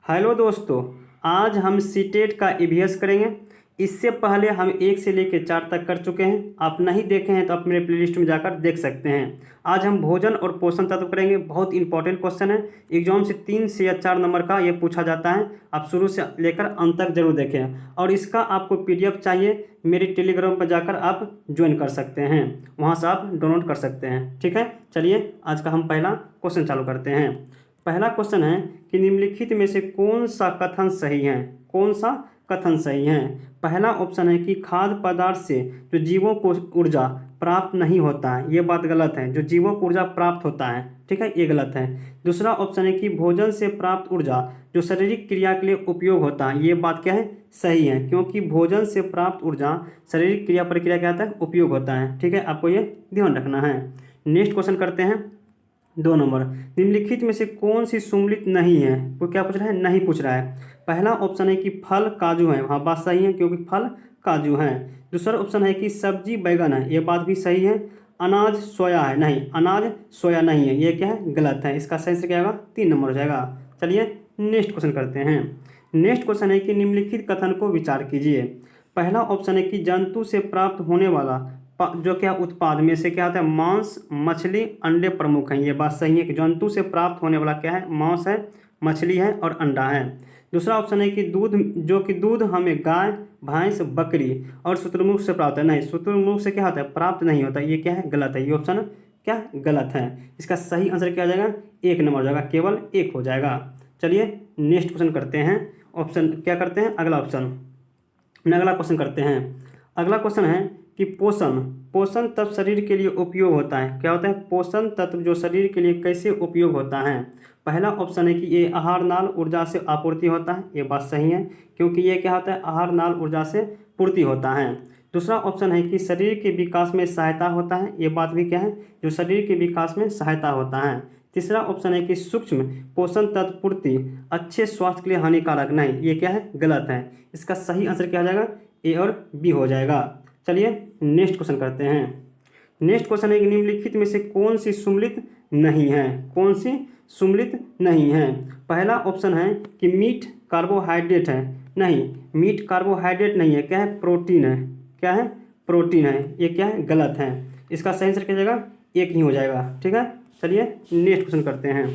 Hello दोस्तों, आज हम सीटेट का ईवीएस करेंगे। इससे पहले हम 1 से लेकर 4 तक कर चुके हैं। आप नहीं देखे हैं तो आप मेरे प्लेलिस्ट में जाकर देख सकते हैं। आज हम भोजन और पोषण तत्व करेंगे। बहुत इंपॉर्टेंट क्वेश्चन है। एग्जाम से 3 से या 4 नंबर का ये पूछा जाता है। आप शुरू से लेकर अंत तक जरूर देखें। और इसका आपको पीडीएफ चाहिए, मेरे टेलीग्राम पर जाकर आप ज्वाइन कर सकते हैं। वहाँ से आप डाउनलोड कर सकते हैं। ठीक है, चलिए आज का हम पहला क्वेश्चन चालू करते हैं। पहला क्वेश्चन है कि निम्नलिखित में से कौन सा कथन सही है। कौन सा कथन सही है। पहला ऑप्शन है कि खाद्य पदार्थ से जो जीवों को ऊर्जा प्राप्त नहीं होता है, ये बात गलत है। जो जीवों को ऊर्जा प्राप्त होता है, ठीक है, ये गलत है। दूसरा ऑप्शन है कि भोजन से प्राप्त ऊर्जा जो शारीरिक क्रिया के लिए उपयोग होता है, ये बात क्या है, सही है। क्योंकि भोजन से प्राप्त ऊर्जा शारीरिक क्रिया प्रक्रिया क्या होता है, उपयोग होता है। ठीक है, आपको ये ध्यान रखना है। नेक्स्ट क्वेश्चन करते हैं 2 नंबर। निम्नलिखित में से कौन सी सम्मिलित नहीं है। वो क्या पूछ रहा है, नहीं पूछ रहा है। पहला ऑप्शन है कि फल काजू है, हाँ बात सही है क्योंकि फल काजू हैं। दूसरा ऑप्शन है कि सब्जी बैगन है, ये बात भी सही है। अनाज सोया है, नहीं अनाज सोया नहीं है, ये क्या है, गलत है। इसका सही से क्या होगा, 3 नंबर हो जाएगा। चलिए नेक्स्ट क्वेश्चन करते हैं। नेक्स्ट क्वेश्चन है कि निम्नलिखित कथन को विचार कीजिए। पहला ऑप्शन है कि जंतु से प्राप्त होने वाला जो क्या उत्पाद में से क्या होता है, मांस मछली अंडे प्रमुख हैं, ये बात सही है कि जंतु से प्राप्त होने वाला क्या है, मांस है, मछली है और अंडा है। दूसरा ऑप्शन है कि दूध, जो कि दूध हमें गाय भैंस बकरी और शुतुरमुर्ग से प्राप्त है, नहीं शुतुरमुर्ग से क्या होता है, प्राप्त नहीं होता, ये क्या है, गलत है। ये ऑप्शन क्या गलत है। इसका सही आंसर क्या हो जाएगा, 1 नंबर हो जाएगा, केवल 1 हो जाएगा। चलिए नेक्स्ट क्वेश्चन करते हैं। ऑप्शन क्या करते हैं, अगला क्वेश्चन करते हैं। अगला क्वेश्चन है कि पोषण तत्व शरीर के लिए उपयोग होता है। क्या होता है, पोषण तत्व जो शरीर के लिए कैसे उपयोग होता है। पहला ऑप्शन है कि ये आहार नाल ऊर्जा से आपूर्ति होता है, ये बात सही है क्योंकि ये क्या होता है, आहार नाल ऊर्जा से पूर्ति होता है। दूसरा ऑप्शन है कि शरीर के विकास में सहायता होता है, ये बात भी क्या है, जो शरीर के विकास में सहायता होता है। तीसरा ऑप्शन है कि सूक्ष्म पोषण तत्व पूर्ति अच्छे स्वास्थ्य के लिए हानिकारक नहीं, ये क्या है, गलत है। इसका सही आंसर क्या हो जाएगा, ए और बी हो जाएगा। चलिए नेक्स्ट क्वेश्चन करते हैं। नेक्स्ट क्वेश्चन है कि निम्नलिखित में से कौन सी सम्मिलित नहीं है। कौन सी सम्मिलित नहीं है। पहला ऑप्शन है कि मीट कार्बोहाइड्रेट है, नहीं मीट कार्बोहाइड्रेट नहीं है, क्या है, प्रोटीन है, क्या है, प्रोटीन है, ये क्या है, गलत है। इसका सही आंसर क्या हो जाएगा, 1 ही हो जाएगा। ठीक है, चलिए नेक्स्ट क्वेश्चन करते हैं।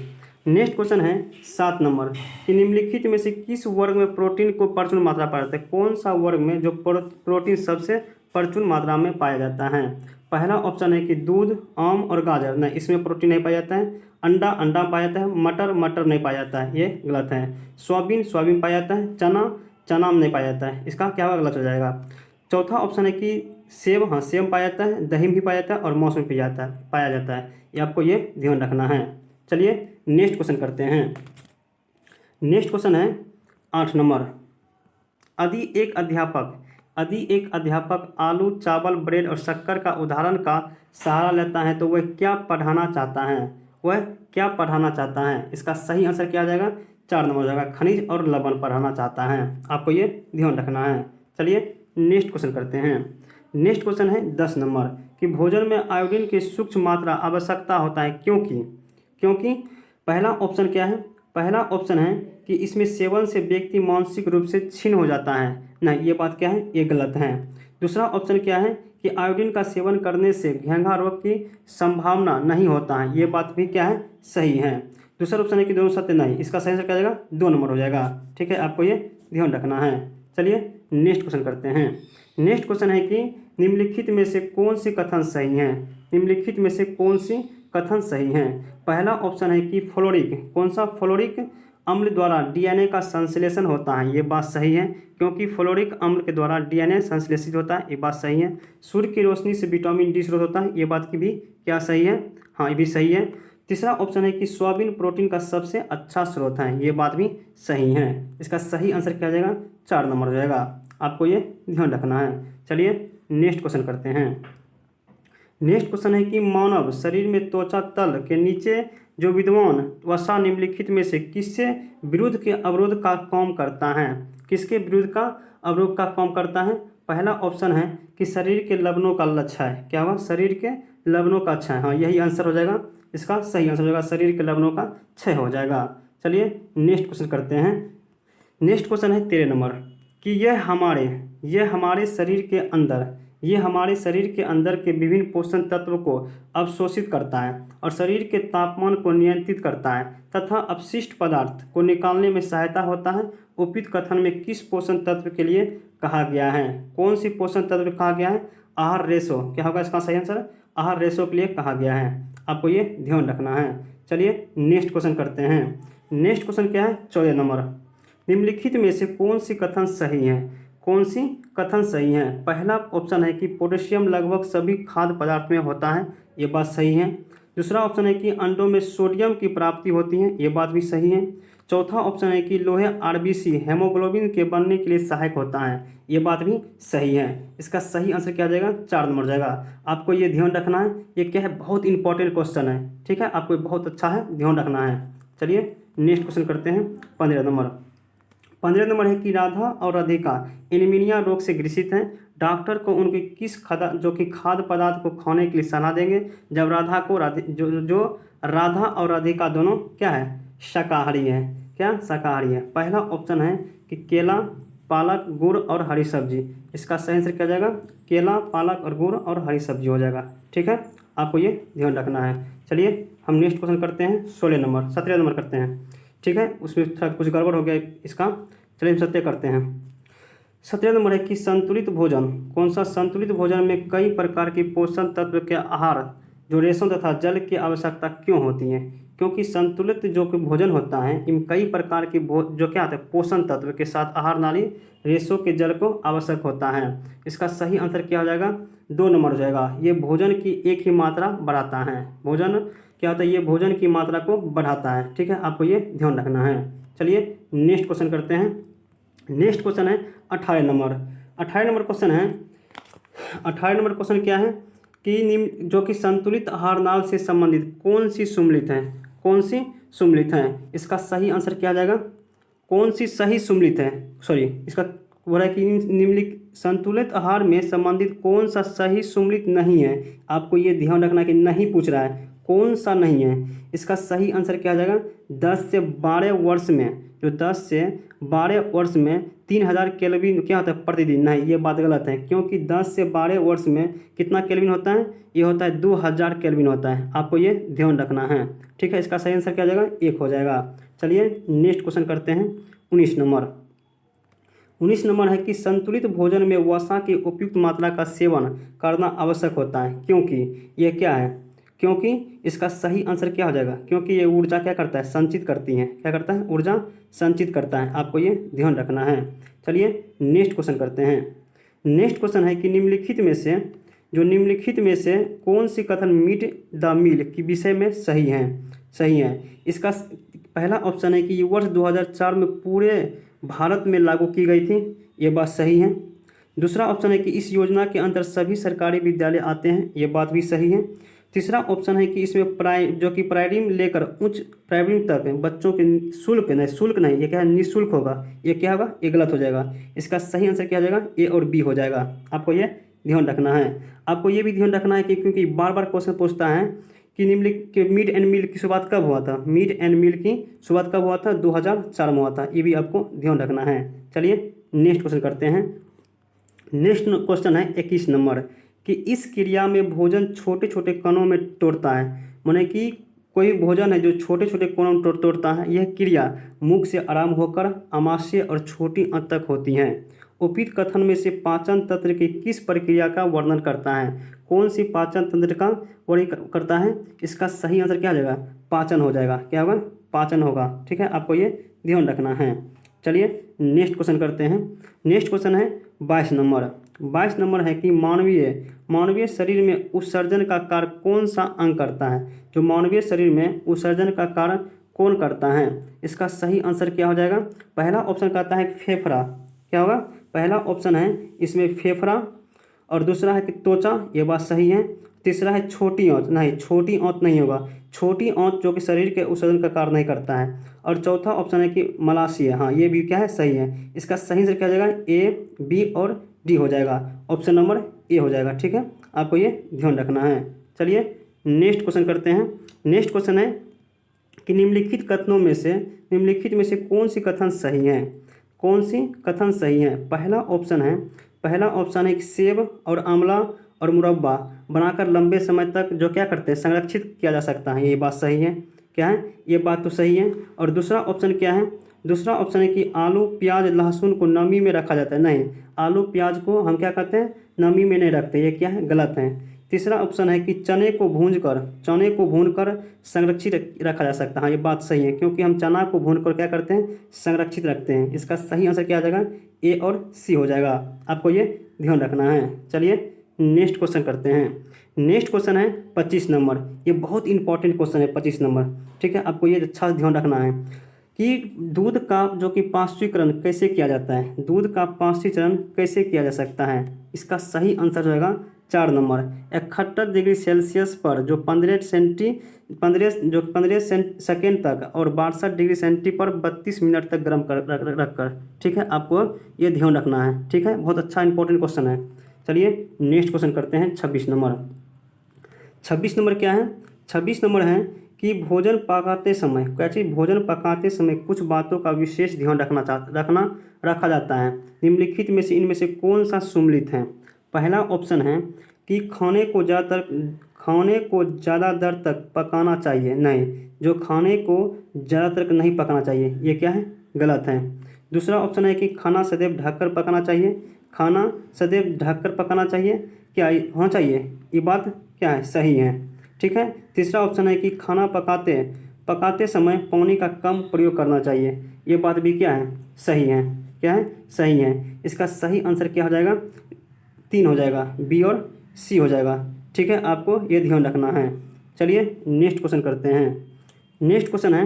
नेक्स्ट क्वेश्चन है 7 नंबर कि निम्नलिखित में से किस वर्ग में प्रोटीन को प्रचुर मात्रा पाया जाता है। कौन सा वर्ग में जो प्रोटीन सबसे प्रचुर मात्रा में पाया जाता है। पहला ऑप्शन है कि दूध आम और गाजर, नहीं इसमें प्रोटीन नहीं पाया जाता है। अंडा पाया जाता है। मटर नहीं पाया जाता है, ये गलत है। सोयाबीन पाया जाता है। चना में नहीं पाया जाता है, इसका क्या होगा, गलत हो जाएगा। चौथा ऑप्शन है कि सेब, हाँ सेब पाया जाता है। दही भी पाया जाता है और मौसमी पाया जाता है। ये आपको ये ध्यान रखना है। चलिए नेक्स्ट क्वेश्चन करते हैं। नेक्स्ट क्वेश्चन है 8 नंबर। यदि एक अध्यापक आलू चावल ब्रेड और शक्कर का उदाहरण का सहारा लेता है तो वह क्या पढ़ाना चाहता है। इसका सही आंसर क्या आ जाएगा, 4 नंबर हो जाएगा, खनिज और लवण पढ़ाना चाहता है। आपको ये ध्यान रखना है। चलिए नेक्स्ट क्वेश्चन करते हैं। नेक्स्ट क्वेश्चन है 10 नंबर कि भोजन में आयोडीन की सूक्ष्म मात्रा आवश्यकता होता है क्योंकि पहला ऑप्शन क्या है, पहला ऑप्शन है कि इसमें सेवन से व्यक्ति मानसिक रूप से क्षीण हो जाता है, नहीं ये बात क्या है, ये गलत है। दूसरा ऑप्शन क्या है कि आयोडीन का सेवन करने से घेंघा रोग की संभावना नहीं होता है, ये बात भी क्या है, सही है। दूसरा ऑप्शन है कि दोनों सत्य नहीं, इसका सही आंसर क्या जाएगा, 2 नंबर हो जाएगा। ठीक है, आपको ये ध्यान रखना है। चलिए नेक्स्ट क्वेश्चन करते हैं। नेक्स्ट क्वेश्चन है कि निम्नलिखित में से कौन सी कथन सही है। निम्नलिखित में से कौन सी कथन सही है। पहला ऑप्शन है कि फ्लोरिक अम्ल द्वारा डीएनए का संश्लेषण होता है, ये बात सही है क्योंकि फ्लोरिक अम्ल के द्वारा डीएनए संश्लेषित होता है, ये बात सही है। सूर्य की रोशनी से विटामिन डी स्रोत होता है, ये बात की भी क्या सही है, हाँ ये भी सही है। तीसरा ऑप्शन है कि सोयाबीन प्रोटीन का सबसे अच्छा स्रोत है, ये बात भी सही है। इसका सही आंसर क्या हो जाएगा, 4 नंबर हो जाएगा। आपको ये ध्यान रखना है। चलिए नेक्स्ट क्वेश्चन करते हैं। नेक्स्ट क्वेश्चन है कि मानव शरीर में त्वचा तल के नीचे जो विद्यमान वसा निम्नलिखित में से किसके विरुद्ध के अवरोध का काम करता है। किसके विरुद्ध का अवरोध का काम करता है। पहला ऑप्शन है कि शरीर के लवणों का क्षय, क्या हुआ, शरीर के लवणों का क्षय, हाँ यही आंसर हो जाएगा। इसका सही आंसर हो जाएगा, शरीर के लवणों का क्षय हो जाएगा। चलिए नेक्स्ट क्वेश्चन करते हैं। नेक्स्ट क्वेश्चन है 13 नंबर कि यह हमारे शरीर के अंदर के विभिन्न पोषक तत्व को अवशोषित करता है और शरीर के तापमान को नियंत्रित करता है तथा अपशिष्ट पदार्थ को निकालने में सहायता होता है। उपयुक्त कथन में किस पोषक तत्व के लिए कहा गया है? कौन सी पोषक तत्व कहा गया है? आहार रेशो। क्या होगा इसका सही आंसर? आहार रेशो के लिए कहा गया है। आपको ये ध्यान रखना है। चलिए नेक्स्ट क्वेश्चन करते हैं। नेक्स्ट क्वेश्चन क्या है? 14 नंबर। निम्नलिखित में से कौन सी कथन सही है? कौन सी कथन सही है? पहला ऑप्शन है कि पोटेशियम लगभग सभी खाद्य पदार्थ में होता है, ये बात सही है। दूसरा ऑप्शन है कि अंडों में सोडियम की प्राप्ति होती है, ये बात भी सही है। चौथा ऑप्शन है कि लोहे आरबीसी हेमोग्लोबिन के बनने के लिए सहायक होता है, ये बात भी सही है। इसका सही आंसर क्या जाएगा? 4 नंबर जाएगा। आपको ये ध्यान रखना है, ये क्या है? बहुत इंपॉर्टेंट क्वेश्चन है, ठीक है, आपको बहुत अच्छा है, ध्यान रखना है। चलिए नेक्स्ट क्वेश्चन करते हैं। 15 नंबर। 15 नंबर है कि राधा और राधिका एनीमिया रोग से ग्रसित हैं। डॉक्टर को उनके किस खाद्य पदार्थ को खाने के लिए सलाह देंगे जब राधा और राधिका दोनों क्या है? शाकाहारी है। क्या? शाकाहारी है। पहला ऑप्शन है कि केला, पालक, गुड़ और हरी सब्जी। इसका सही आंसर क्या जाएगा? केला, पालक और गुड़ और हरी सब्जी हो जाएगा, ठीक है, आपको ये ध्यान रखना है। चलिए हम नेक्स्ट क्वेश्चन करते हैं। 17 नंबर करते हैं, ठीक है, उसमें थोड़ा कुछ गड़बड़ हो गया इसका। चलिए हम सत्य करते हैं। 17 नंबर है कि संतुलित भोजन कौन सा? संतुलित भोजन में कई प्रकार के पोषक तत्व के आहार जो रेशों तथा जल की आवश्यकता क्यों होती है? क्योंकि संतुलित जो कि भोजन होता है इन कई प्रकार के जो क्या होता है पोषण तत्व के साथ आहार नाली रेशों के जल को आवश्यक होता है। इसका सही आंसर क्या हो जाएगा? 2 नंबर हो जाएगा। ये भोजन की एक ही मात्रा बढ़ाता है। भोजन क्या होता है? ये भोजन की मात्रा को बढ़ाता है, ठीक है, आपको ये ध्यान रखना है। चलिए नेक्स्ट क्वेश्चन करते हैं। नेक्स्ट क्वेश्चन है 18 नंबर। 18 नंबर क्वेश्चन है। 18 नंबर क्वेश्चन क्या है कि जो कि संतुलित आहार नाल से संबंधित कौन सी सम्मिलित है? कौन सी सम्मिलित है? इसका सही आंसर क्या आ जाएगा? कौन सी सही सम्मिलित है? इसका बोल रहा है कि निम्नलिखित संतुलित आहार में संबंधित कौन सा सही सम्मिलित नहीं है। आपको ये ध्यान रखना कि नहीं पूछ रहा है, कौन सा नहीं है। इसका सही आंसर क्या आ जाएगा? 10 से 12 वर्ष में 3000 केल्विन क्या होता है प्रतिदिन? नहीं, ये बात गलत है, क्योंकि 10 से 12 वर्ष में कितना केल्विन होता है? ये होता है 2000 केल्विन होता है, आपको ये ध्यान रखना है, ठीक है। इसका सही आंसर क्या हो जाएगा? 1 हो जाएगा। चलिए नेक्स्ट क्वेश्चन करते हैं। 19 नंबर। 19 नंबर है कि संतुलित भोजन में वसा की उपयुक्त मात्रा का सेवन करना आवश्यक होता है, क्योंकि ये क्या है? क्योंकि इसका सही आंसर क्या हो जाएगा? क्योंकि ये ऊर्जा क्या करता है? संचित करती है। क्या करता है? ऊर्जा संचित करता है, आपको ये ध्यान रखना है। चलिए नेक्स्ट क्वेश्चन करते हैं। नेक्स्ट क्वेश्चन है कि निम्नलिखित में से कौन सी कथन मीट द मील के विषय में सही है? इसका पहला ऑप्शन है कि ये वर्ष 2004 में पूरे भारत में लागू की गई थी, ये बात सही है। दूसरा ऑप्शन है कि इस योजना के अंतर्गत सभी सरकारी विद्यालय आते हैं, ये बात भी सही है। तीसरा ऑप्शन है कि इसमें प्राइमरी लेकर उच्च प्राइमरी तक बच्चों के शुल्क नहीं, ये क्या है? निःशुल्क होगा, ये क्या होगा? ये गलत हो जाएगा। इसका सही आंसर क्या हो जाएगा? ए और बी हो जाएगा, आपको ये ध्यान रखना है। आपको ये भी ध्यान रखना है कि क्योंकि बार बार क्वेश्चन पूछता है कि निम्नलिखित मिड एंड मील की शुरुआत कब हुआ था? मिड एंड मील की शुरुआत कब हुआ था? 2004 में हुआ था, ये भी आपको ध्यान रखना है। चलिए नेक्स्ट क्वेश्चन करते हैं। नेक्स्ट क्वेश्चन है 21 नंबर कि इस क्रिया में भोजन छोटे छोटे कणों में तोड़ता है। माने कि कोई भोजन है जो छोटे छोटे कणों में तोड़ता है। यह क्रिया मुख से आरंभ होकर आमाशय और छोटी अंत तक होती है। उपयुक्त कथन में से पाचन तंत्र की किस प्रक्रिया का वर्णन करता है? कौन सी पाचन तंत्र का वर्णन करता है? इसका सही आंसर क्या हो जाएगा? पाचन हो जाएगा। क्या होगा? पाचन होगा, ठीक है, आपको ये ध्यान रखना है। चलिए नेक्स्ट क्वेश्चन करते हैं। नेक्स्ट क्वेश्चन है 22 नंबर। 22 नंबर है कि मानवीय शरीर में उत्सर्जन का कार्य कौन सा अंग करता है? जो मानवीय शरीर में उत्सर्जन का कार्य कौन करता है? इसका सही आंसर क्या हो जाएगा? पहला ऑप्शन कहता है फेफड़ा। क्या होगा? पहला ऑप्शन है इसमें फेफड़ा, और दूसरा है कि त्वचा, ये बात सही है। तीसरा है छोटी आंत, नहीं, छोटी आंत नहीं होगा, छोटी आंत जो कि शरीर के उत्सर्जन का कार्य नहीं करता है। और चौथा ऑप्शन है कि मलाशय, हाँ, ये भी क्या है? सही है। इसका सही आंसर क्या हो जाएगा? ए, बी और डी हो जाएगा। ऑप्शन नंबर ए हो जाएगा, ठीक है, आपको ये ध्यान रखना है। चलिए नेक्स्ट क्वेश्चन करते हैं। नेक्स्ट क्वेश्चन है कि निम्नलिखित में से कौन सी कथन सही है? कौन सी कथन सही है? पहला ऑप्शन है कि सेब और आंवला और मुरब्बा बनाकर लंबे समय तक जो क्या करते हैं, संरक्षित किया जा सकता है। ये बात सही है। क्या है? ये बात तो सही है। और दूसरा ऑप्शन क्या है? दूसरा ऑप्शन है कि आलू प्याज लहसुन को नमी में रखा जाता है। नहीं, आलू प्याज को हम क्या कहते हैं, नमी में नहीं रखते। ये क्या है? गलत है। तीसरा ऑप्शन है कि चने को भूनकर संरक्षित रखा जा सकता है। हाँ, ये बात सही है, क्योंकि हम चना को भूनकर क्या करते हैं, संरक्षित रखते हैं। इसका सही आंसर क्या आ जाएगा? ए और सी हो जाएगा। आपको ये ध्यान रखना है। चलिए नेक्स्ट क्वेश्चन करते हैं। नेक्स्ट क्वेश्चन है 25 नंबर। ये बहुत इंपॉर्टेंट क्वेश्चन है 25 नंबर। ठीक है, आपको ये अच्छा से ध्यान रखना है कि दूध का जो कि पाँचवीकरण कैसे किया जाता है, दूध का पाँचवीकरण कैसे किया जा सकता है। इसका सही आंसर रहेगा 4 नंबर। 71 डिग्री सेल्सियस पर जो 15 सेकेंड तक और 62 डिग्री सेंटी पर 32 मिनट तक गर्म रखकर। ठीक है, आपको ये ध्यान रखना है। ठीक है, बहुत अच्छा इंपॉर्टेंट क्वेश्चन है। चलिए नेक्स्ट क्वेश्चन करते हैं 26 नंबर। 26 नंबर क्या है? 26 नंबर है कि भोजन पकाते समय कुछ बातों का विशेष ध्यान रखा जाता है। निम्नलिखित में से इनमें से कौन सा सम्मिलित है? पहला ऑप्शन है कि खाने को ज़्यादा देर तक पकाना चाहिए। नहीं, जो खाने को ज़्यादा देर तक नहीं पकाना चाहिए, ये क्या है? गलत है। दूसरा ऑप्शन है कि खाना सदैव ढककर पकाना चाहिए। खाना सदैव ढककर पकाना चाहिए, क्या होना चाहिए? ये बात क्या है? सही है। ठीक है। तीसरा ऑप्शन है कि खाना पकाते समय पानी का कम प्रयोग करना चाहिए। ये बात भी क्या है? सही है। क्या है? सही है। इसका सही आंसर क्या हो जाएगा? 3 हो जाएगा, बी और सी हो जाएगा। ठीक है, आपको ये ध्यान रखना है। चलिए नेक्स्ट क्वेश्चन करते हैं। नेक्स्ट क्वेश्चन है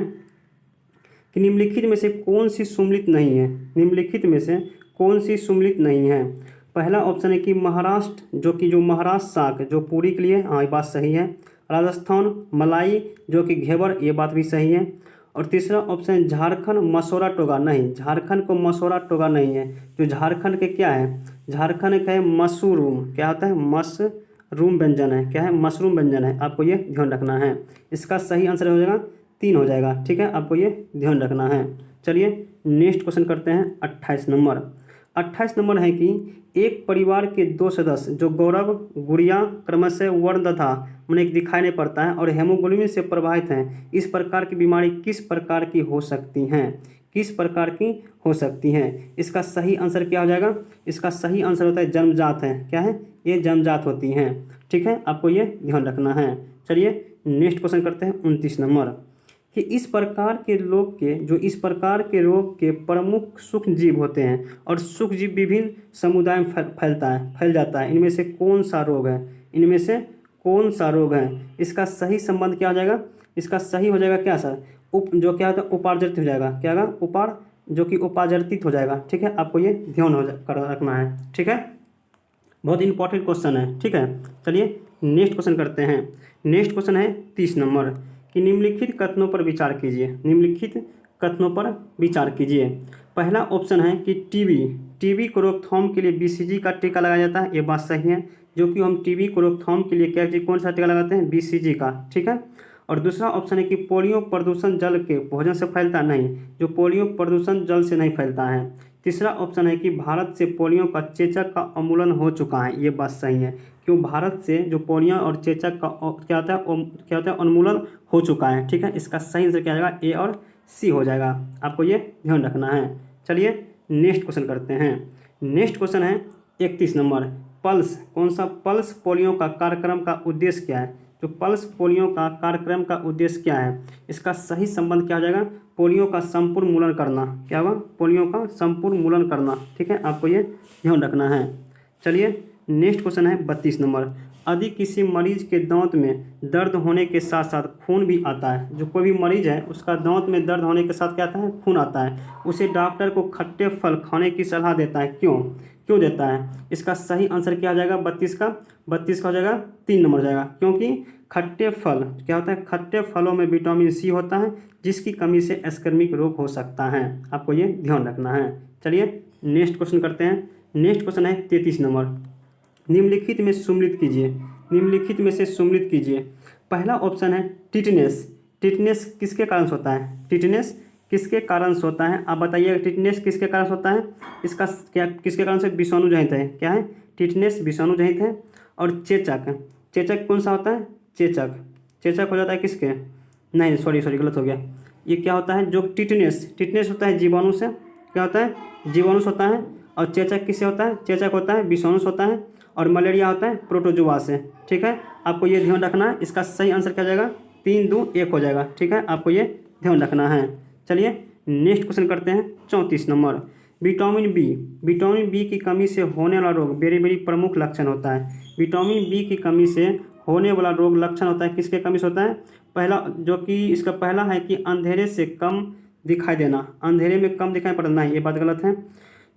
कि निम्नलिखित में से कौन सी सम्मिलित नहीं है? निम्नलिखित में से कौन सी सम्मिलित नहीं है? पहला ऑप्शन है कि महाराष्ट्र, जो महाराष्ट्र शाक जो पूरी के लिए, हाँ ये बात सही है। राजस्थान मलाई जो कि घेवर, ये बात भी सही है। और तीसरा ऑप्शन झारखंड मसौरा टोगा। नहीं, झारखंड को मसौरा टोगा नहीं है। जो झारखंड के क्या है? झारखंड का है मशरूम। क्या होता है? मशरूम व्यंजन है। क्या है? मशरूम व्यंजन है। आपको ये ध्यान रखना है। इसका सही आंसर हो जाएगा 3 हो जाएगा। ठीक है, आपको ये ध्यान रखना है। चलिए नेक्स्ट क्वेश्चन करते हैं 28 नंबर। 28 नंबर है कि एक परिवार के 2 सदस्य जो गौरव गुड़िया क्रमशः वर्ण तथा मैंने दिखाई नहीं पड़ता है और हेमोग्लोबिन से प्रभावित हैं, इस प्रकार की बीमारी किस प्रकार की हो सकती हैं? किस प्रकार की हो सकती हैं? इसका सही आंसर क्या हो जाएगा? इसका सही आंसर होता है जन्मजात है। क्या है? ये जन्मजात होती हैं। ठीक है, आपको ये ध्यान रखना है। चलिए नेक्स्ट क्वेश्चन करते हैं 29 नंबर कि इस प्रकार के रोग के प्रमुख सूक्ष्म जीव होते हैं और सूक्ष्म जीव विभिन्न समुदाय में फैल जाता है। इनमें से कौन सा रोग है? इनमें से कौन सा रोग है? इसका सही संबंध क्या हो जाएगा? इसका सही हो जाएगा क्या सर? जो क्या होता है? उपार्जित हो जाएगा। क्या होगा? जो कि उपार्जित हो जाएगा। ठीक है, आपको ये ध्यान रखना है। ठीक है, बहुत इंपॉर्टेंट क्वेश्चन है। ठीक है, चलिए नेक्स्ट क्वेश्चन करते हैं। नेक्स्ट क्वेश्चन है 30 नंबर कि निम्नलिखित कथनों पर विचार कीजिए। निम्नलिखित कथनों पर विचार कीजिए। पहला ऑप्शन है कि टीबी को रोकथाम के लिए बीसीजी का टीका लगाया जाता है। ये बात सही है, जो कि हम टीबी को रोकथाम के लिए कौन सा टीका लगाते हैं? बीसीजी का। ठीक है। और दूसरा ऑप्शन है कि पोलियो प्रदूषण जल के भोजन से फैलता नहीं, जो पोलियो प्रदूषण जल से नहीं फैलता है। तीसरा ऑप्शन है कि भारत से पोलियो का चेचक का उन्मूलन हो चुका है। ये बात सही है, क्यों भारत से जो पोलियो और चेचक का क्या होता है उन्मूलन हो चुका है। ठीक है, इसका सही आंसर क्या आएगा? ए और सी हो जाएगा। आपको ये ध्यान रखना है। चलिए नेक्स्ट क्वेश्चन करते हैं। नेक्स्ट क्वेश्चन है 31 नंबर। कौन सा पल्स पोलियो का कार्यक्रम का उद्देश्य क्या है? जो पल्स पोलियो का कार्यक्रम का उद्देश्य क्या है? इसका सही संबंध क्या हो जाएगा? पोलियो का संपूर्ण मूलन करना। क्या होगा? पोलियो का संपूर्ण मूलन करना। ठीक है, आपको ये ध्यान रखना है। चलिए नेक्स्ट क्वेश्चन है 32 नंबर। यदि किसी मरीज के दांत में दर्द होने के साथ साथ खून भी आता है, जो कोई भी मरीज है उसका दांत में दर्द होने के साथ क्या आता है? खून आता है, उसे डॉक्टर को खट्टे फल खाने की सलाह देता है। क्यों देता है? इसका सही आंसर क्या हो जाएगा? 32 का हो जाएगा 3 नंबर हो जाएगा, क्योंकि खट्टे फल क्या होता है? खट्टे फलों में विटामिन सी होता है, जिसकी कमी से स्कर्विक रोग हो सकता है। आपको ये ध्यान रखना है। चलिए नेक्स्ट क्वेश्चन करते हैं। नेक्स्ट क्वेश्चन है 33 नंबर। निम्नलिखित में सम्मिलित कीजिए। पहला ऑप्शन है टिटनेस। टिटनेस किसके कारण से होता है? टिटनेस किसके कारण से होता है? आप बताइएगा। टिटनेस किसके कारण से होता है? इसका क्या किसके कारण से? विषाणु जनित है। क्या है? टिटनेस विषाणु जनित है। और चेचक, चेचक कौन सा होता है? चेचक, चेचक हो जाता है किसके? नहीं सॉरी गलत हो गया। ये क्या होता है? जो टिटनेस, टिटनेस होता है जीवाणु से। क्या होता है? जीवाणु से होता है। और चेचक किससे होता है? चेचक होता है विषाणु से होता है। और मलेरिया होता है प्रोटोजुआ से। ठीक है, आपको ये ध्यान रखना है। इसका सही आंसर क्या जाएगा? 3 2 1 हो जाएगा। ठीक है, आपको ये ध्यान रखना है। चलिए नेक्स्ट क्वेश्चन करते हैं। 34 number, vitamin B, vitamin B की कमी से होने वाला रोग वेरी प्रमुख लक्षण होता है। विटामिन बी की कमी से होने वाला रोग लक्षण होता है किसके कमी से होता है? पहला जो कि इसका पहला है कि अंधेरे से कम दिखाई देना, अंधेरे में कम दिखाई पड़ना है, ये बात गलत है।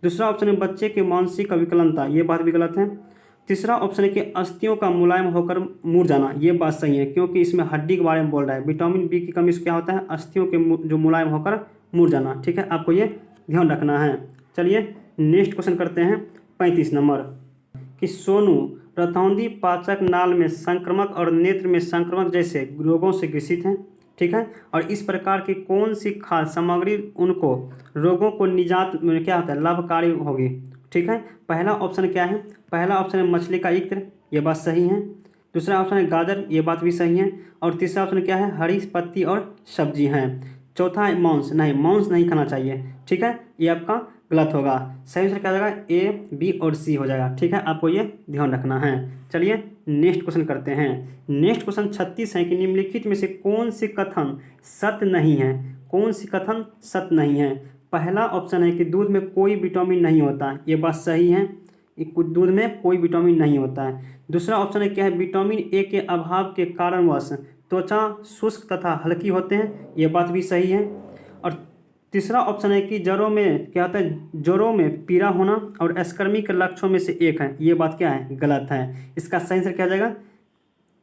दूसरा ऑप्शन है बच्चे की मानसिक विकलता, ये बात भी गलत है। तीसरा ऑप्शन है कि अस्थियों का मुलायम होकर मुड़ जाना, ये बात सही है क्योंकि इसमें हड्डी के बारे में बोल रहा है। विटामिन बी की कमी से क्या होता है? अस्थियों के जो मुलायम होकर मुड़ जाना। ठीक है, आपको ये ध्यान रखना है। चलिए नेक्स्ट क्वेश्चन करते हैं। 35 नंबर, कि सोनू रतौंधी पाचक नाल में संक्रमक और नेत्र में संक्रमक जैसे रोगों से ग्रसित हैं। ठीक है, और इस प्रकार की कौन सी खाद्य सामग्री उनको रोगों को निजात में क्या होता है? लाभकारी होगी। ठीक है, पहला ऑप्शन क्या है? पहला ऑप्शन है मछली का इत्र, ये बात सही है। दूसरा ऑप्शन है गाजर, ये बात भी सही है। और तीसरा ऑप्शन क्या है? हरी पत्ती और सब्जी हैं। चौथा है मांस, नहीं मांस नहीं खाना चाहिए। ठीक है, ये आपका गलत होगा। सही आंसर क्या हो जाएगा? ए, बी और सी हो जाएगा। ठीक है, आपको ये ध्यान रखना है। चलिए नेक्स्ट क्वेश्चन करते हैं। नेक्स्ट क्वेश्चन 36 है कि निम्नलिखित में से कौन सी कथन सत्य नहीं है? कौन सी कथन सत्य नहीं है? पहला ऑप्शन है कि दूध में कोई विटामिन नहीं होता, ये बात सही है। दूध में कोई विटामिन नहीं होता है। दूसरा ऑप्शन है क्या है? विटामिन ए के अभाव के कारणवश त्वचा शुष्क तथा हल्की होते हैं, ये बात भी सही है। और तीसरा ऑप्शन है कि जड़ों में क्या होता है? जड़ों में पीड़ा होना और स्कर्मी के लक्षणों में से एक है, ये बात क्या है? गलत है। इसका सही आंसर क्या हो जाएगा?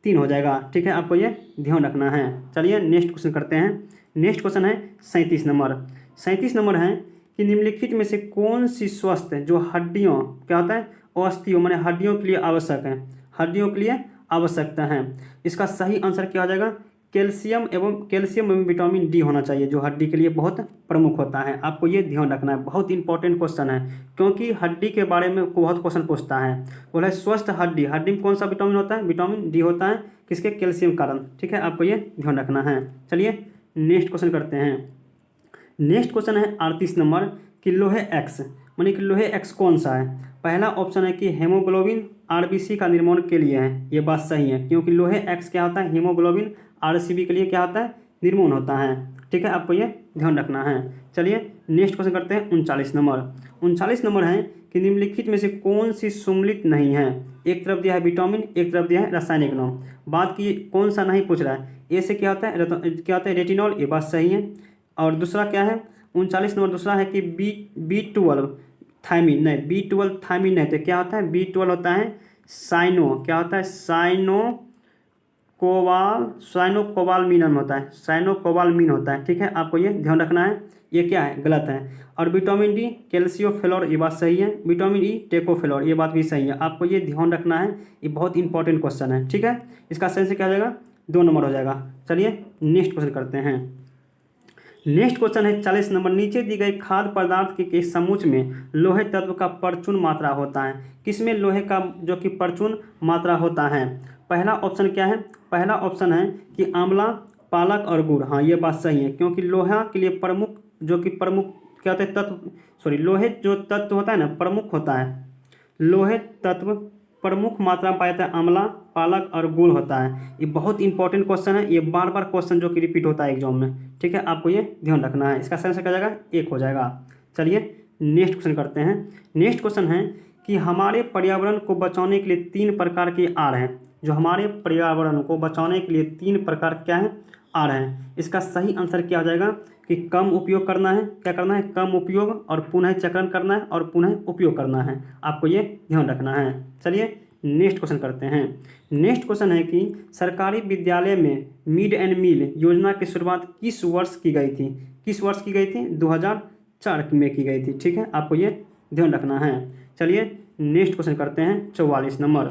3 हो जाएगा। ठीक है, आपको ये ध्यान रखना है। चलिए नेक्स्ट क्वेश्चन करते हैं। नेक्स्ट क्वेश्चन है 37 नंबर। 37 नंबर है कि निम्नलिखित में से कौन सी स्वस्थ जो हड्डियों क्या होता है? अस्थियों माने हड्डियों के लिए आवश्यक है, हड्डियों के लिए आवश्यकता है। इसका सही आंसर क्या हो जाएगा? कैल्शियम एवं विटामिन डी होना चाहिए, जो हड्डी के लिए बहुत प्रमुख होता है। आपको ये ध्यान रखना है, बहुत इंपॉर्टेंट क्वेश्चन है क्योंकि हड्डी के बारे में बहुत क्वेश्चन पूछता है। बोला है स्वस्थ हड्डी, हड्डी में कौन सा विटामिन होता है? विटामिन डी होता है। किसके? कैल्शियम कारण। ठीक है, आपको ये ध्यान रखना है। चलिए नेक्स्ट क्वेश्चन करते हैं। नेक्स्ट क्वेश्चन है 38 नंबर, कि लोहे एक्स मानी कि लोहे एक्स कौन सा है? पहला ऑप्शन है कि हेमोग्लोबिन आरबीसी का निर्माण के लिए है, ये बात सही है क्योंकि लोहे एक्स क्या होता है? हीमोग्लोबिन आरसीबी के लिए क्या होता है? निर्माण होता है। ठीक है, आपको ये ध्यान रखना है। चलिए नेक्स्ट क्वेश्चन करते हैं। 39 नंबर, 39 नंबर है कि निम्नलिखित में से कौन सी सम्मिलित नहीं है? एक तरफ दिया है विटामिन, एक तरफ दिया है रासायनिक नाम। बात की कौन सा नहीं पूछ रहा है। ए से क्या होता है? क्या होता है? रेटिनॉल, ये बात सही है। और दूसरा क्या है? 39 नंबर दूसरा है कि B12 थायमिन, नहीं B12 थायमिन नहीं, तो क्या होता है? B12 होता है साइनो, क्या होता है? साइनोकोबालमिन होता है, साइनोकोबालमिन होता है। ठीक है, आपको ये ध्यान रखना है। ये क्या है? गलत है। और विटामिन डी कैल्सियोफेलोर, ये बात सही है। विटामिन ई टेकोफेलोर, ये बात भी सही है। आपको ये ध्यान रखना है, ये बहुत इंपॉर्टेंट क्वेश्चन है। ठीक है, इसका सही से क्या हो जाएगा? 2 नंबर हो जाएगा। चलिए नेक्स्ट क्वेश्चन करते हैं। नेक्स्ट क्वेश्चन है 40 नंबर, नीचे दी गई खाद्य पदार्थ के समूच में लोहे तत्व का प्रचुर मात्रा होता है। किसमें लोहे का जो कि प्रचुर मात्रा होता है? पहला ऑप्शन क्या है? पहला ऑप्शन है कि आंवला, पालक और गुड़। हाँ, ये बात सही है क्योंकि लोहा के लिए प्रमुख जो कि प्रमुख क्या होता है? तत्व लोहे जो तत्व होता है ना, प्रमुख होता है। लोहे तत्व प्रमुख मात्रा में पाया जाता है आंवला, पालक और गुड़ होता है। ये बहुत इंपॉर्टेंट क्वेश्चन है, ये बार बार क्वेश्चन जो कि रिपीट होता है एग्जाम में। ठीक है, आपको ये ध्यान रखना है। इसका सही आंसर क्या जाएगा? 1 हो जाएगा। चलिए नेक्स्ट क्वेश्चन करते हैं। नेक्स्ट क्वेश्चन है कि हमारे पर्यावरण को बचाने के लिए 3 प्रकार के आहार हैं। जो हमारे पर्यावरण को बचाने के लिए 3 प्रकार क्या है? आहार हैं। इसका सही आंसर क्या हो जाएगा? कि कम उपयोग करना है, क्या करना है? कम उपयोग, और पुनः चक्रण करना है, और पुनः उपयोग करना है। आपको ये ध्यान रखना है। चलिए नेक्स्ट क्वेश्चन करते हैं। नेक्स्ट क्वेश्चन है कि सरकारी विद्यालय में मिड एंड मील योजना की शुरुआत किस वर्ष की गई थी? किस वर्ष की गई थी? 2004 में की गई थी। ठीक है, आपको ये ध्यान रखना है। चलिए नेक्स्ट क्वेश्चन करते हैं। 44 नंबर,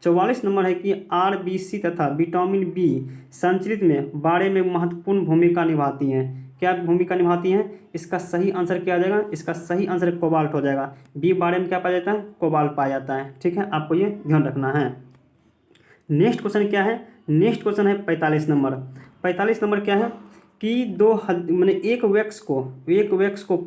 44 नंबर है कि आरबीसी तथा विटामिन बी संचरित में बारे में महत्वपूर्ण भूमिका निभाती हैं। क्या भूमिका निभाती हैं? इसका सही आंसर क्या आ जाएगा? इसका सही आंसर कोबाल्ट हो जाएगा। बी बारे में क्या पाया जाता है? कोबाल्ट पाया जाता है। ठीक है, आपको ये ध्यान रखना है। नेक्स्ट क्वेश्चन क्या है? नेक्स्ट क्वेश्चन है 45 नंबर। 45 नंबर क्या है कि मैंने एक वैक्स को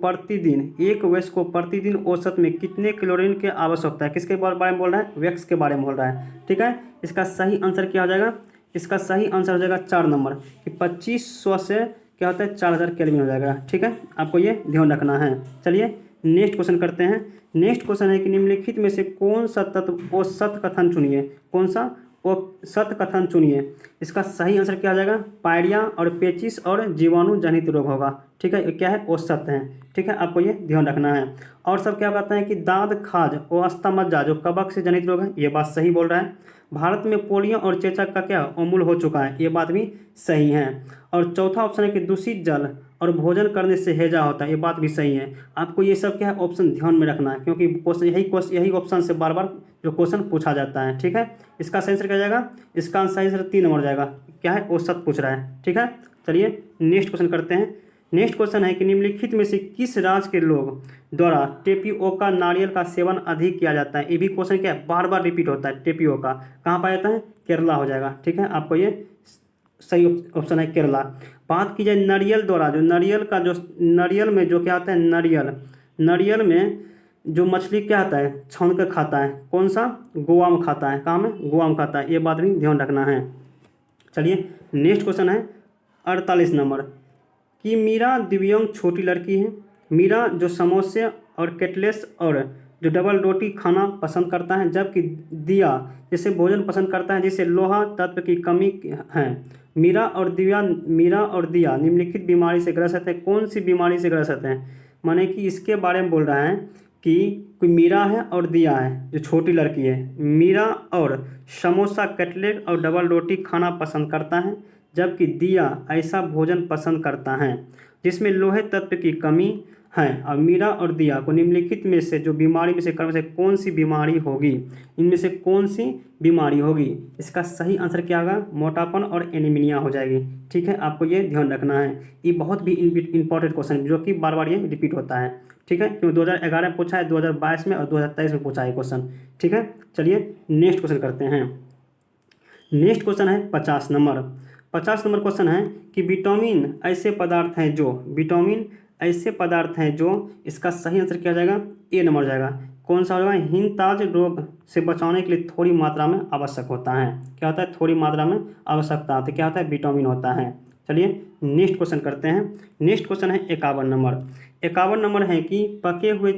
प्रतिदिन औसत में कितने कैलोरी की आवश्यकता है? किसके बारे में बोल रहा है? वैक्स के बारे में बोल रहा है। ठीक है, इसका सही आंसर क्या हो जाएगा? इसका सही आंसर हो जाएगा 4 नंबर कि 2500 से क्या होता है? 4000 केल्विन हो जाएगा। ठीक है, आपको ये ध्यान रखना है। चलिए नेक्स्ट क्वेश्चन करते हैं। नेक्स्ट क्वेश्चन है कि निम्नलिखित में से कौन सा तत्व औसत कथन चुनिए? कौन सा औसत कथन चुनिए? इसका सही आंसर क्या आ जाएगा? पायरिया और पेचिस और जीवाणु जनित रोग होगा। ठीक है, ये क्या है? औसत है। ठीक है, आपको ये ध्यान रखना है। और सब क्या कहते हैं कि दाद खाज और अस्थमज्जा जो कबक से जनित रोग है, ये बात सही बोल रहा है। भारत में पोलियो और चेचक का क्या उन्मूलन हो चुका है, ये बात भी सही है। और चौथा ऑप्शन है कि दूषित जल और भोजन करने से हैजा होता है, ये बात भी सही है। आपको ये सब क्या है ऑप्शन ध्यान में रखना है, क्योंकि यही ऑप्शन से बार बार जो क्वेश्चन पूछा जाता है। ठीक है, इसका सही आंसर क्या जाएगा? इसका सही आंसर 3 नंबर जाएगा। क्या है? औसत पूछ रहा है। ठीक है, चलिए नेक्स्ट क्वेश्चन करते हैं। नेक्स्ट क्वेश्चन है कि निम्नलिखित में से किस राज्य के लोग द्वारा टेपियोका नारियल का सेवन अधिक किया जाता है? ये भी क्वेश्चन क्या है? बार बार रिपीट होता है। टेपियोका कहाँ पाया जाता है? केरला हो जाएगा। ठीक है, आपको ये सही ऑप्शन है केरला। बात की जाए नारियल द्वारा, जो नारियल में जो क्या आता है? नारियल में जो मछली क्या आता है? छौंक कर खाता है। कौन सा? गोवा में खाता है। कहाँ में? गोवा में खाता है। ये बात भी ध्यान रखना है। चलिए नेक्स्ट क्वेश्चन है 48 नंबर कि मीरा दिव्यांग छोटी लड़की है। मीरा जो समोसे और कटलेट्स और जो डबल रोटी खाना पसंद करता है, जबकि दिया जैसे भोजन पसंद करता है जिसे लोहा तत्व की कमी है। मीरा और दिया निम्नलिखित बीमारी से ग्रसित है। कौन सी बीमारी से ग्रसित है? माने कि इसके बारे में बोल रहा है कि कोई मीरा है और दिया है जो छोटी लड़की है। मीरा और समोसा कटलेट और डबल रोटी खाना पसंद करता है, जबकि दिया ऐसा भोजन पसंद करता है जिसमें लोहे तत्व की कमी है। और मीरा और दिया को निम्नलिखित में से जो बीमारी में से कर्म से कौन सी बीमारी होगी? इनमें से कौन सी बीमारी होगी? इसका सही आंसर क्या होगा? मोटापन और एनीमिया हो जाएगी। ठीक है, आपको ये ध्यान रखना है। ये बहुत भी इंपॉर्टेंट क्वेश्चन जो कि बार बार ये रिपीट होता है। ठीक है, क्योंकि 2011 में पूछा है, 2022 में और 2023 में पूछा है क्वेश्चन। ठीक है, चलिए नेक्स्ट क्वेश्चन करते हैं। नेक्स्ट क्वेश्चन है 50 नंबर। 50 नंबर क्वेश्चन है कि विटामिन ऐसे पदार्थ हैं जो इसका सही आंसर क्या जाएगा? ए नंबर जाएगा। कौन सा होगा? हिमताज रोग से बचाने के लिए थोड़ी मात्रा में आवश्यक होता है। क्या होता है? थोड़ी मात्रा में आवश्यकता होती है। क्या होता है? विटामिन होता है। चलिए नेक्स्ट क्वेश्चन करते हैं। नेक्स्ट क्वेश्चन है 51 नंबर। 51 नंबर है कि पके हुए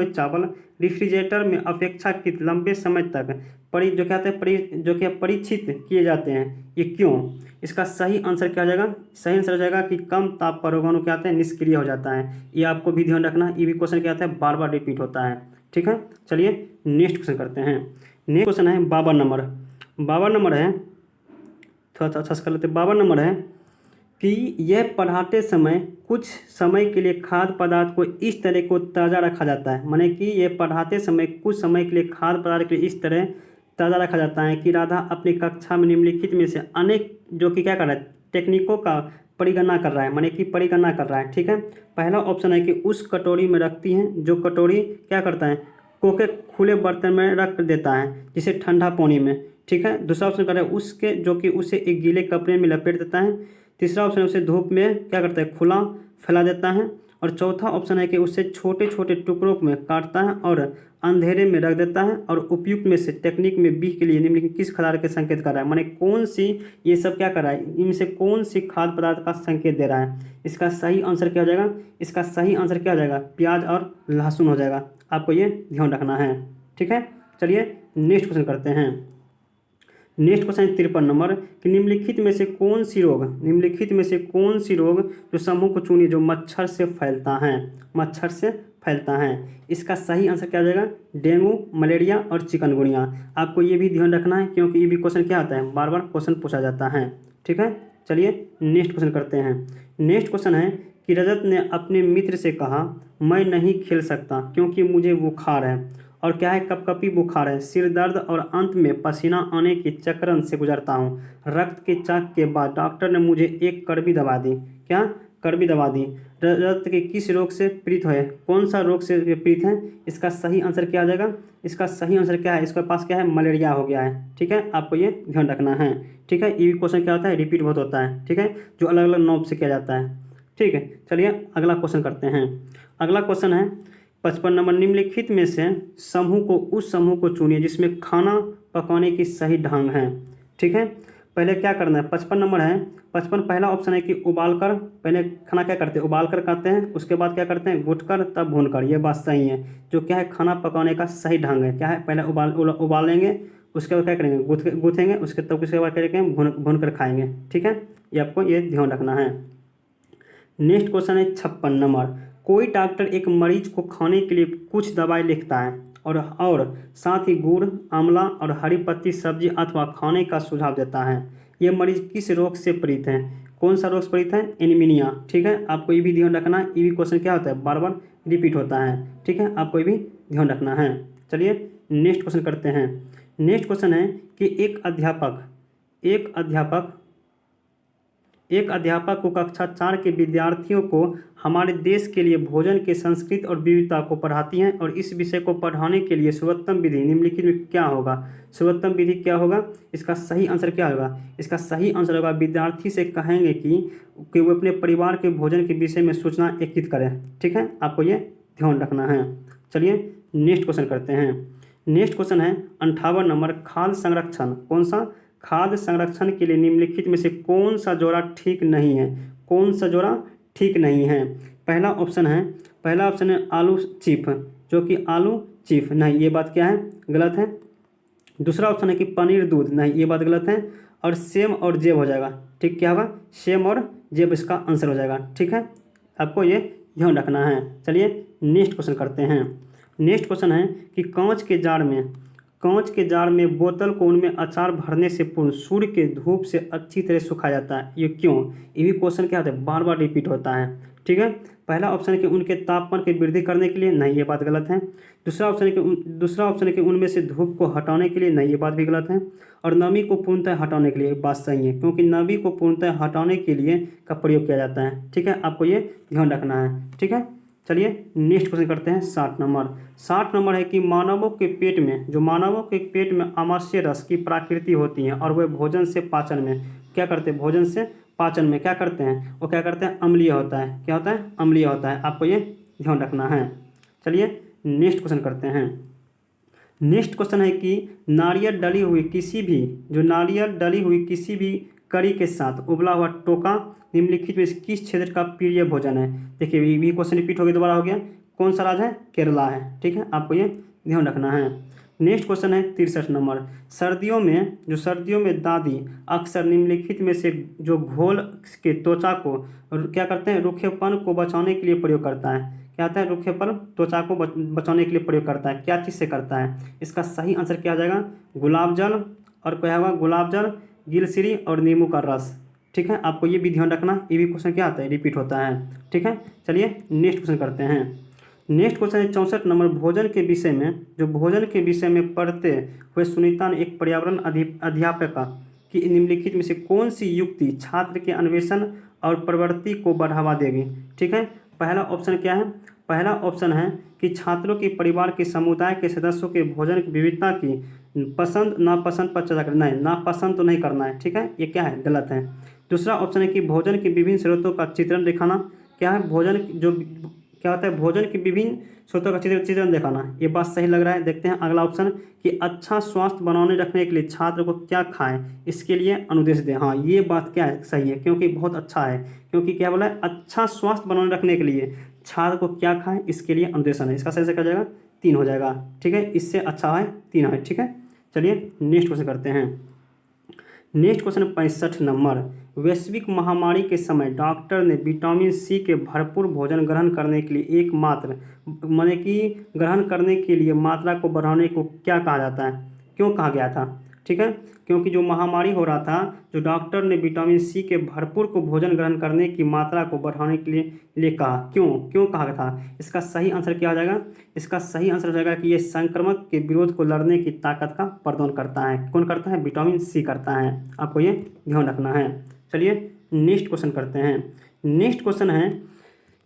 चावल रेफ्रिजरेटर में अपेक्षाकृत लंबे समय तक परीक्षित किए जाते हैं, ये क्यों? इसका सही आंसर क्या हो जाएगा? सही आंसर हो जाएगा कि कम ताप पर रोगाणु क्या आता है? निष्क्रिय हो जाता है। ये आपको भी ध्यान रखना है। ये भी क्वेश्चन क्या आता है? बार बार रिपीट होता है। ठीक है, चलिए नेक्स्ट क्वेश्चन करते हैं। नेक्स्ट क्वेश्चन है 52 नंबर। 52 नंबर है, थोड़ा सा अच्छा से कर लेते हैं। 52 नंबर है कि यह पढ़ाते समय कुछ समय के लिए खाद्य पदार्थ को इस तरह को ताज़ा रखा जाता है। माने कि यह पढ़ाते समय कुछ समय के लिए खाद्य पदार्थ के लिए इस तरह ताज़ा रखा जाता है कि राधा अपनी कक्षा में निम्नलिखित में से अनेक जो कि क्या कर रहा है? टेक्निकों का परिगणना कर रहा है। माने कि परिगणना कर रहा है। ठीक है, पहला ऑप्शन है कि उस कटोरी में रखती हैं जो कटोरी क्या करता है? कोके खुले बर्तन में रख देता है, जिसे ठंडा पानी में। ठीक है, दूसरा ऑप्शन कर रहा है उसके जो कि उसे एक गीले कपड़े में लपेट देता है। तीसरा ऑप्शन है उसे धूप में क्या करता है? खुला फैला देता है। और चौथा ऑप्शन है कि उसे छोटे छोटे टुकड़ों में काटता है और अंधेरे में रख देता है। और उपयुक्त में से टेक्निक में बी के लिए निम्नलिखित किस खाद्य के संकेत कर रहा है? माने कौन सी ये सब क्या कर रहा है? इनमें से कौन सी खाद्य पदार्थ का संकेत दे रहा है? इसका सही आंसर क्या हो जाएगा? इसका सही आंसर क्या हो जाएगा? प्याज और लहसुन हो जाएगा। आपको ये ध्यान रखना है। ठीक है, चलिए नेक्स्ट क्वेश्चन करते हैं। नेक्स्ट क्वेश्चन है 53 नंबर कि निम्नलिखित में से कौन सी रोग जो समूह को चुनिए जो मच्छर से फैलता है? इसका सही आंसर क्या हो जाएगा? डेंगू, मलेरिया और चिकनगुनिया। आपको ये भी ध्यान रखना है, क्योंकि ये भी क्वेश्चन क्या आता है? बार बार क्वेश्चन पूछा जाता है। ठीक है, चलिए नेक्स्ट क्वेश्चन करते हैं। नेक्स्ट क्वेश्चन है कि रजत ने अपने मित्र से कहा, मैं नहीं खेल सकता क्योंकि मुझे बुखार है। और क्या है? कपकपी बुखार है, सिर दर्द और अंत में पसीना आने की चक्रण से गुजरता हूँ। रक्त के चाक के बाद डॉक्टर ने मुझे एक कड़वी दवा दी। क्या? कर भी दबा दी। रक्त के किस रोग से पीड़ित है, कौन सा रोग से पीड़ित है, इसका सही आंसर क्या आ जाएगा, इसका सही आंसर क्या है, इसके पास क्या है, मलेरिया हो गया है। ठीक है, आपको ये ध्यान रखना है। ठीक है, ये क्वेश्चन क्या होता है, रिपीट बहुत होता है। ठीक है, जो अलग अलग नॉब से किया जाता है। ठीक है, चलिए अगला क्वेश्चन करते हैं। अगला क्वेश्चन है 55 नंबर, निम्नलिखित में से उस समूह को चुनिए जिसमें खाना पकाने की सही ढंग है। ठीक है, पहले क्या करना है, 55 नंबर है। 55 पहला ऑप्शन है कि उबाल कर, पहले खाना क्या करते हैं, उबाल कर खाते हैं, उसके बाद क्या करते हैं, गुट कर तब भून कर। ये बात सही है। जो क्या है, खाना पकाने का सही ढंग है, क्या है, पहले उबालेंगे, उसके बाद क्या करेंगे, गूँथेंगे, उसके बाद क्या करेंगे, भून कर खाएंगे। ठीक है, ये आपको ये ध्यान रखना है। नेक्स्ट क्वेश्चन है 56 नंबर, कोई डॉक्टर एक मरीज को खाने के लिए कुछ दवाई लिखता है और साथ ही गुड़, आंवला और हरी पत्ती सब्जी अथवा खाने का सुझाव देता है। ये मरीज किस रोग से पीड़ित है, कौन सा रोग से पीड़ित है, एनीमिया। ठीक है, आपको ये भी ध्यान रखना है। ये भी क्वेश्चन क्या होता है, बार बार रिपीट होता है। ठीक है, आपको ये भी ध्यान रखना है। चलिए नेक्स्ट क्वेश्चन करते हैं। नेक्स्ट क्वेश्चन है कि एक अध्यापक को कक्षा 4 के विद्यार्थियों को हमारे देश के लिए भोजन के संस्कृति और विविधता को पढ़ाती हैं और इस विषय को पढ़ाने के लिए सर्वोत्तम विधि निम्नलिखित में क्या होगा। सर्वोत्तम विधि क्या होगा, इसका सही आंसर क्या होगा, इसका सही आंसर होगा विद्यार्थी से कहेंगे कि वो अपने परिवार के भोजन के विषय में सूचना एकत्रित करें। ठीक है, आपको ये ध्यान रखना है। चलिए नेक्स्ट क्वेश्चन करते हैं। नेक्स्ट क्वेश्चन है 58 नंबर, खाद्य संरक्षण, कौन सा, खाद्य संरक्षण के लिए निम्नलिखित में से कौन सा जोड़ा ठीक नहीं है, कौन सा जोड़ा ठीक नहीं है। पहला ऑप्शन है आलू चिप, जो कि आलू चिप नहीं, ये बात क्या है, गलत है। दूसरा ऑप्शन है कि पनीर दूध, नहीं, ये बात गलत है। और सेम और जेब हो जाएगा। ठीक, क्या होगा, सेम और जेब इसका आंसर हो जाएगा। ठीक है, आपको ये ध्यान रखना है। चलिए नेक्स्ट क्वेश्चन करते हैं। नेक्स्ट क्वेश्चन है कि कांच के जार में बोतल को उनमें अचार भरने से पूर्व सूर्य के धूप से अच्छी तरह सुखाया जाता है, ये क्यों। ये भी क्वेश्चन क्या होता है, बार बार रिपीट होता है। ठीक है, पहला ऑप्शन है कि उनके तापमान की वृद्धि करने के लिए, नहीं, ये बात गलत है। दूसरा ऑप्शन है कि उनमें से धूप को हटाने के लिए, नहीं, ये बात भी गलत है। और नमी को पूर्णतः हटाने के लिए, बात सही है, क्योंकि नमी को पूर्णतः हटाने के लिए का प्रयोग किया जाता है। ठीक है, आपको ये ध्यान रखना है। ठीक है, चलिए नेक्स्ट क्वेश्चन करते हैं। 60 नंबर है कि मानवों के पेट में आमाशय रस की प्रकृति होती है और वह भोजन से पाचन में क्या करते हैं, क्या करते हैं, वो क्या करते हैं, अम्लीय होता है। क्या होता है, अम्लीय होता है। आपको ये ध्यान रखना है। चलिए नेक्स्ट क्वेश्चन करते हैं। नेक्स्ट क्वेश्चन है कि नारियल डली हुई किसी भी करी के साथ उबला हुआ टोका निम्नलिखित में से किस क्षेत्र का प्रिय भोजन है। देखिए ये क्वेश्चन रिपीट हो गया, दोबारा हो गया। कौन सा राज्य है, केरला है। ठीक है, आपको ये ध्यान रखना है। नेक्स्ट क्वेश्चन है 63 नंबर, सर्दियों में दादी अक्सर निम्नलिखित में से जो घोल के त्वचा को क्या करते हैं, रूखेपन को बचाने के लिए प्रयोग करता है। क्या होता है, रूखेपन त्वचा को बचाने के लिए प्रयोग करता है, क्या चीज़ से करता है। इसका सही आंसर क्या आ जाएगा, गुलाब जल, और क्या होगा, गुलाब जल, गिलसिरी और नींबू का रस। ठीक है, आपको ये भी ध्यान रखना, ये भी क्वेश्चन क्या आता है, रिपीट होता है। ठीक है, चलिए नेक्स्ट क्वेश्चन करते हैं। नेक्स्ट क्वेश्चन है 64 नंबर, भोजन के विषय में पढ़ते हुए सुनीता ने एक पर्यावरण अध्यापिका की निम्नलिखित में से कौन सी युक्ति छात्र के अन्वेषण और प्रवृत्ति को बढ़ावा देगी। ठीक है, पहला ऑप्शन क्या है, पहला ऑप्शन है कि छात्रों के परिवार के समुदाय के सदस्यों के भोजन की विविधता की पसंद नापसंद पर चर्चा करना है, नापसंद तो नहीं करना है। ठीक है, ये क्या है, गलत है। दूसरा ऑप्शन है कि भोजन के विभिन्न स्रोतों का चित्रण दिखाना। क्या है, क्या होता है, भोजन के विभिन्न स्रोतों का चित्रण दिखाना। ये बात सही लग रहा है। देखते हैं अगला ऑप्शन कि अच्छा स्वास्थ्य बनाने रखने के लिए छात्र को क्या खाएं, इसके लिए अनुदेश दें। हाँ, ये बात क्या है, सही है, क्योंकि बहुत अच्छा है। क्योंकि क्या बोला है, अच्छा स्वास्थ्य बनाने रखने के लिए छात्र को क्या खाएं, इसके लिए अनुदेशन है। इसका सही से क्या जाएगा, 3 हो जाएगा। ठीक है, इससे अच्छा है 3 है। ठीक है, चलिए नेक्स्ट क्वेश्चन करते हैं। नेक्स्ट क्वेश्चन 65 नंबर, वैश्विक महामारी के समय डॉक्टर ने विटामिन सी के भरपूर भोजन ग्रहण करने के लिए ग्रहण करने के लिए मात्रा को बढ़ाने को क्या कहा जाता है, क्यों कहा गया था। ठीक है, क्योंकि जो महामारी हो रहा था, जो डॉक्टर ने विटामिन सी के भरपूर को भोजन ग्रहण करने की मात्रा को बढ़ाने के लिए कहा, क्यों कहा था। इसका सही आंसर क्या हो जाएगा, इसका सही आंसर हो जाएगा कि यह संक्रमण के विरोध को लड़ने की ताकत का प्रदान करता है। कौन करता है, विटामिन सी करता है। आपको ये ध्यान रखना है। चलिए नेक्स्ट क्वेश्चन करते हैं। नेक्स्ट क्वेश्चन है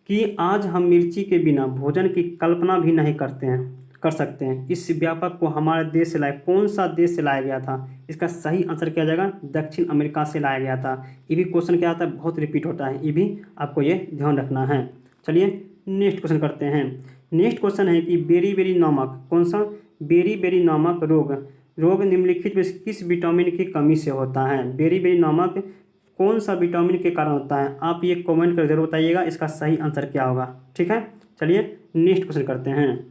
कि आज हम मिर्ची के बिना भोजन की कल्पना भी नहीं कर सकते हैं। इस व्यापक को हमारे देश से लाया, कौन सा देश से लाया गया था? इसका सही आंसर क्या जाएगा? दक्षिण अमेरिका से लाया गया था। ये भी क्वेश्चन क्या आता है, बहुत रिपीट होता है, ये भी आपको ये ध्यान रखना है। चलिए नेक्स्ट क्वेश्चन करते हैं। नेक्स्ट क्वेश्चन है कि बेरी नामक, कौन सा? बेरी नामक रोग निम्नलिखित में किस विटामिन की कमी से होता है? बेरी नामक कौन सा विटामिन के कारण होता है? आप ये कमेंट कर जरूर बताइएगा, इसका सही आंसर क्या होगा। ठीक है, चलिए नेक्स्ट क्वेश्चन करते हैं।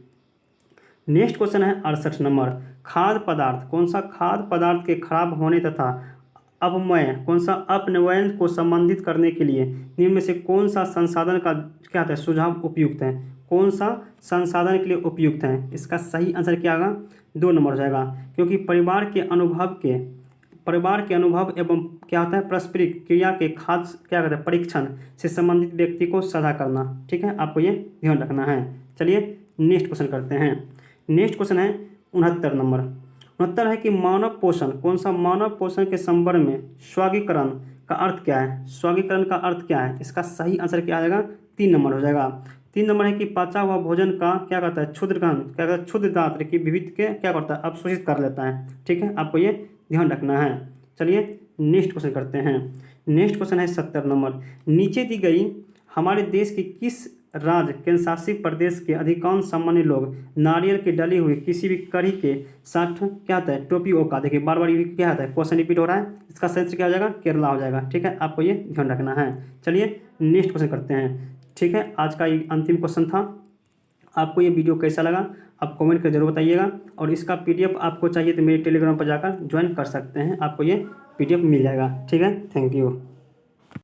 नेक्स्ट क्वेश्चन है 68 नंबर। खाद्य पदार्थ, कौन सा खाद्य पदार्थ के खराब होने तथा अपव्यय, कौन सा अपव्यय को संबंधित करने के लिए निम्न में से कौन सा संसाधन का क्या होता है सुझाव उपयुक्त है? कौन सा संसाधन के लिए उपयुक्त है? इसका सही आंसर क्या होगा? 2 नंबर हो जाएगा, क्योंकि परिवार के अनुभव एवं क्या होता है पारस्परिक क्रिया के खाद्य क्या कहते हैं परीक्षण से संबंधित व्यक्ति को सलाह करना। ठीक है, आपको ये ध्यान रखना है। चलिए नेक्स्ट क्वेश्चन करते हैं। नेक्स्ट क्वेश्चन है 69 नंबर। 69 है कि मानव पोषण, कौन सा मानव पोषण के संदर्भ में स्वर्गीकरण का अर्थ क्या है? स्वर्गीकरण का अर्थ क्या है? इसका सही आंसर क्या आ जाएगा? 3 नंबर हो जाएगा। 3 नंबर है कि पचा हुआ भोजन का क्या कहता है क्षुद्र ग्रहण, क्या कहता है क्षुद्र दांत की विविध के क्या करता है अवशोषित कर लेता है। ठीक है, आपको ये ध्यान रखना है। चलिए नेक्स्ट क्वेश्चन करते हैं। नेक्स्ट क्वेश्चन है 70 नंबर। नीचे दी गई हमारे देश की किस राज्य केंद्र शासित प्रदेश के अधिकांश सामान्य लोग नारियल की डली हुई किसी भी कढ़ी के साथ क्या होता है टोपी ओका, देखिए बार बार ये क्या होता है क्वेश्चन रिपीट हो रहा है, इसका सही आंसर क्या हो जाएगा? केरला हो जाएगा। ठीक है, आपको ये ध्यान रखना है। चलिए नेक्स्ट क्वेश्चन करते हैं। ठीक है, आज का ये अंतिम क्वेश्चन था। आपको ये वीडियो कैसा लगा आप कमेंट कर जरूर बताइएगा, और इसका PDF आपको चाहिए तो मेरे टेलीग्राम पर जाकर ज्वाइन कर सकते हैं, आपको ये PDF मिल जाएगा। ठीक है, थैंक यू।